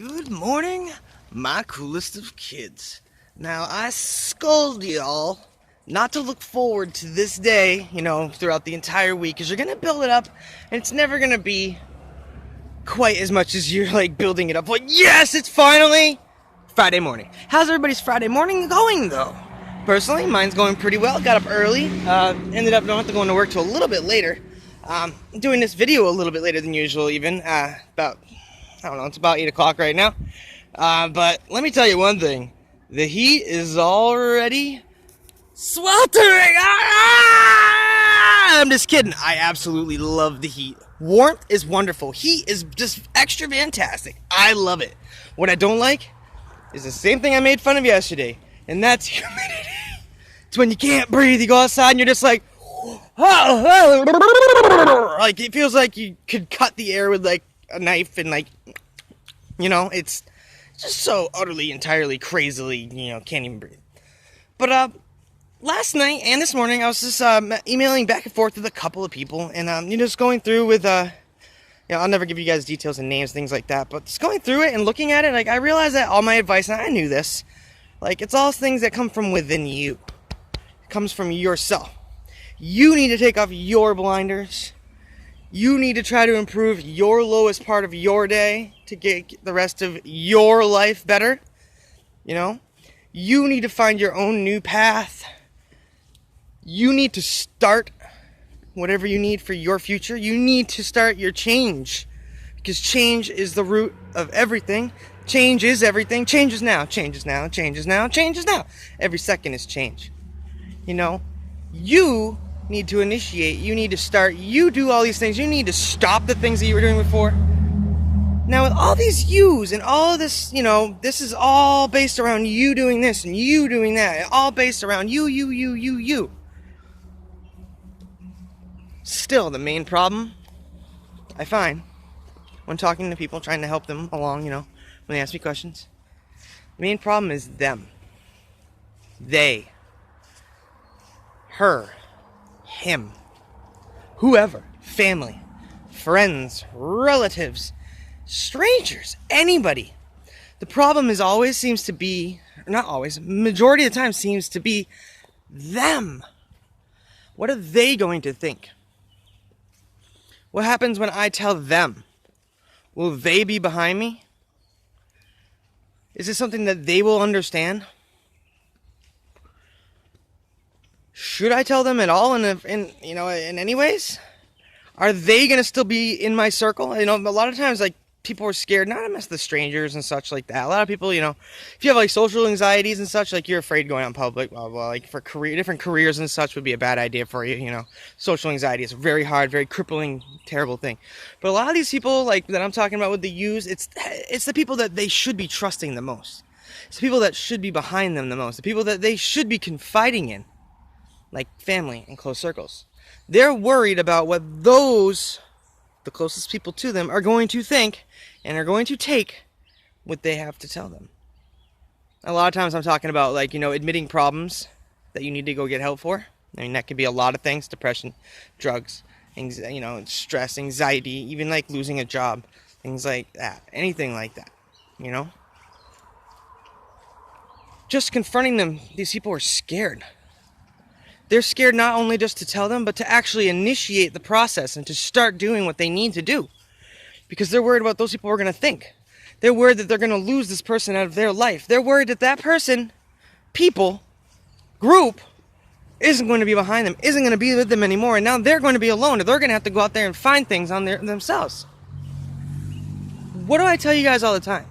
Good morning, my coolest of kids. Now, I scold y'all not to look forward to this day, throughout the entire week, because you're going to build it up, and it's never going to be quite as much as you're, building it up. Like, yes, it's finally Friday morning. How's everybody's Friday morning going, though? Personally, mine's going pretty well. Got up early. Ended up don't have to go into work till a little bit later. Doing this video a little bit later than usual, even. It's about 8 o'clock right now. But let me tell you one thing. The heat is already sweltering. I'm just kidding. I absolutely love the heat. Warmth is wonderful. Heat is just extra fantastic. I love it. What I don't like is the same thing I made fun of yesterday, and that's humidity. It's when you can't breathe. You go outside and you're just like, it feels like you could cut the air with a knife and it's just so utterly, entirely, crazily, can't even breathe. But last night and this morning I was just emailing back and forth with a couple of people, and just going through with I'll never give you guys details and names, things like that, but just going through it and looking at it, I realized that all my advice, and I knew this, it's all things that come from within you. It comes from yourself. You need to take off your blinders. You need to try to improve your lowest part of your day to get the rest of your life better. You need to find your own new path. You need to start whatever you need for your future. You need to start your change, because change is the root of everything. Change is everything. Change is now. Change is now. Change is now. Change is now. Every second is change. You need to initiate. You need to start. You do all these things. You need to stop the things that you were doing before. Now, with all these yous and all this, this is all based around you doing this and you doing that. All based around you. Still, the main problem I find when talking to people, trying to help them along, when they ask me questions, the main problem is them. They. Her. Him. Whoever. Family. Friends. Relatives. Strangers. Anybody. The problem seems to be, not always, majority of the time seems to be them. What are they going to think? What happens when I tell them? Will they be behind me? Is this something that they will understand? Should I tell them at all in any ways? Are they going to still be in my circle? A lot of times, people are scared not to mess with strangers and such like that. A lot of people, if you have social anxieties and such, you're afraid going out in public, blah, blah, for different careers and such would be a bad idea for you, Social anxiety is a very hard, very crippling, terrible thing. But a lot of these people, that I'm talking about with the U's, it's the people that they should be trusting the most. It's the people that should be behind them the most. The people that they should be confiding in, like family and close circles. They're worried about what the closest people to them, are going to think and are going to take what they have to tell them. A lot of times I'm talking about admitting problems that you need to go get help for. That could be a lot of things: depression, drugs, stress, anxiety, even losing a job, things like that, anything like that, Just confronting them, these people are scared. They're scared not only just to tell them, but to actually initiate the process and to start doing what they need to do. Because they're worried about those people are going to think. They're worried that they're going to lose this person out of their life. They're worried that person, people, group, isn't going to be behind them, isn't going to be with them anymore. And now they're going to be alone. And they're going to have to go out there and find things on themselves. What do I tell you guys all the time?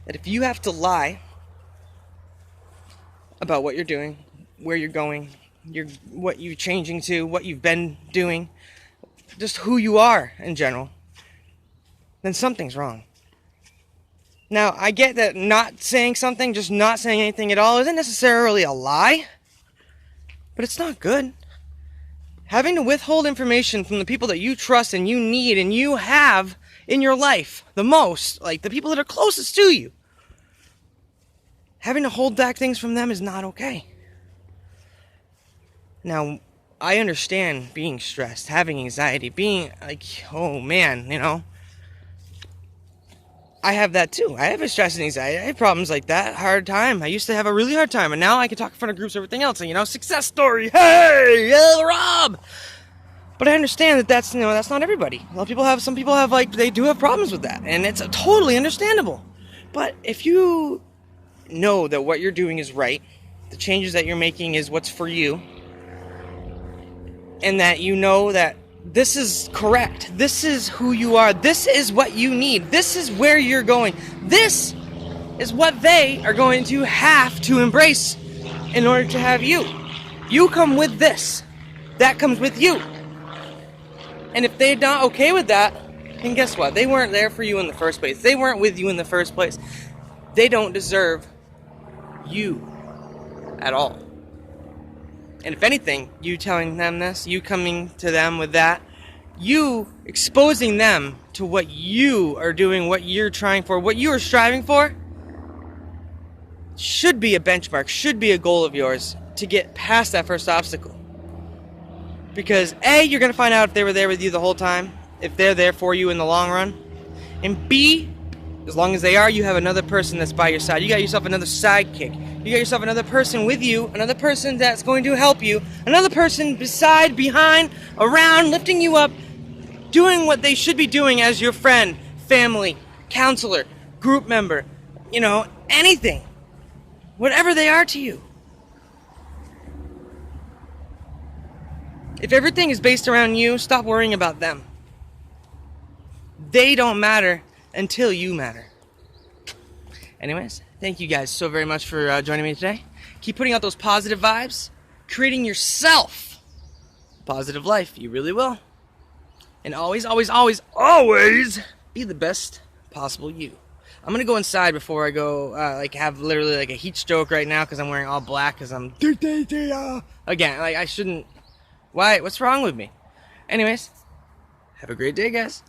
That if you have to lie about what you're doing, where you're going, what you're changing to, what you've been doing, just who you are in general, then something's wrong. Now, I get that not saying something, just not saying anything at all, isn't necessarily a lie, but it's not good. Having to withhold information from the people that you trust and you need and you have in your life the most, the people that are closest to you, having to hold back things from them is not okay. Now, I understand being stressed, having anxiety, being oh man, I have that too. I have a stress and anxiety. I have problems like that. Hard time. I used to have a really hard time, and now I can talk in front of groups, everything else. And, success story. Hey, Rob. But I understand that that's not everybody. Some people have they do have problems with that, and it's totally understandable. But if you know that what you're doing is right, the changes that you're making is what's for you, and that you know that this is correct, this is who you are, this is what you need, this is where you're going, this is what they are going to have to embrace in order to have you. You come with this. That comes with you. And if they're not okay with that, then guess what? They weren't there for you in the first place. They weren't with you in the first place. They don't deserve you at all. And if anything, you telling them this, you coming to them with that, you exposing them to what you are doing, what you're trying for, what you are striving for, should be a benchmark, should be a goal of yours to get past that first obstacle. Because A, you're going to find out if they were there with you the whole time, if they're there for you in the long run. And B, as long as they are, you have another person that's by your side. You got yourself another sidekick. You got yourself another person with you, another person that's going to help you, another person beside, behind, around, lifting you up, doing what they should be doing as your friend, family, counselor, group member, anything. Whatever they are to you. If everything is based around you, stop worrying about them. They don't matter until you matter. Anyways, thank you guys so very much for joining me today. Keep putting out those positive vibes, creating yourself a positive life. You really will. And always, always, always, always be the best possible you. I'm going to go inside before I go, have literally a heat stroke right now because I'm wearing all black because I'm... Again, I shouldn't... Why? What's wrong with me? Anyways, have a great day, guys.